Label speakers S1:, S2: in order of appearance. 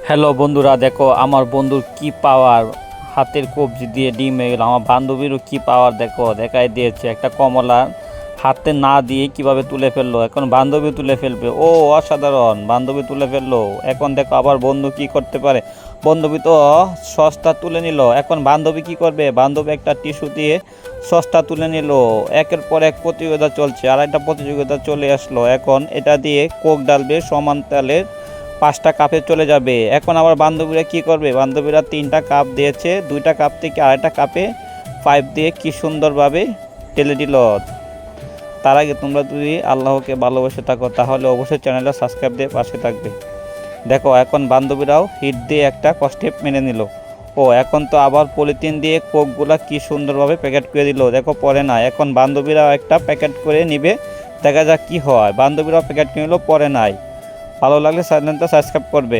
S1: Hello বন্ধুরা, দেখো আমার বন্ধুর কি পাওয়ার। হাতের কবজি দিয়ে ডিম হয়ে গেল। আমার বান্ধবীরও কি পাওয়ার দেখো, দেখাই দিয়েছে। একটা কমলা হাতে না দিয়ে কিভাবে তুলে ফেললো, এখন বান্ধবী তুলে ফেলবে। ও অসাধারণ, বান্ধবী তুলে ফেললো। এখন দেখো আবার বন্ধু কি করতে পারে। বান্ধবী তো সসটা তুলে নিল, এখন বান্ধবী কি করবে। বান্ধবী একটা টিস্যু দিয়ে সসটা তুলে নিল। একের পর এক প্রতিযোগিতা চলছে, আর একটা প্রতিযোগিতা চলে আসলো। এখন এটা দিয়ে কোক ডালবে সমান তালের 5টা কাপে চলে যাবে। এখন আবার বান্ধবীরা কি করবে, বান্ধবীরা 3টা কাপ দিয়েছে, 2টা কাপ থেকে আরেকটা কাপে পাইপ দিয়ে কি সুন্দরভাবে ঢেলে দিল। তার আগে তোমরা যদি আল্লাহকে ভালোবেসে থাকো তাহলে অবশ্যই চ্যানেলটা সাবস্ক্রাইব দিয়ে পাশে থাকবে। দেখো এখন বান্ধবীরাও হিট দিয়ে একটা স্টেপ মেনে নিল। ও এখন তো আবার পলিথিন দিয়ে কোকগুলা কি সুন্দরভাবে প্যাকেট করে দিল। দেখো পরে না, এখন বান্ধবীরাও একটা প্যাকেট করে নিবে, দেখা যাক কি হয়। বান্ধবীরাও প্যাকেট কিনলো, পরে নাই। ভালো লাগলে চ্যানেলটা সাবস্ক্রাইব করবে।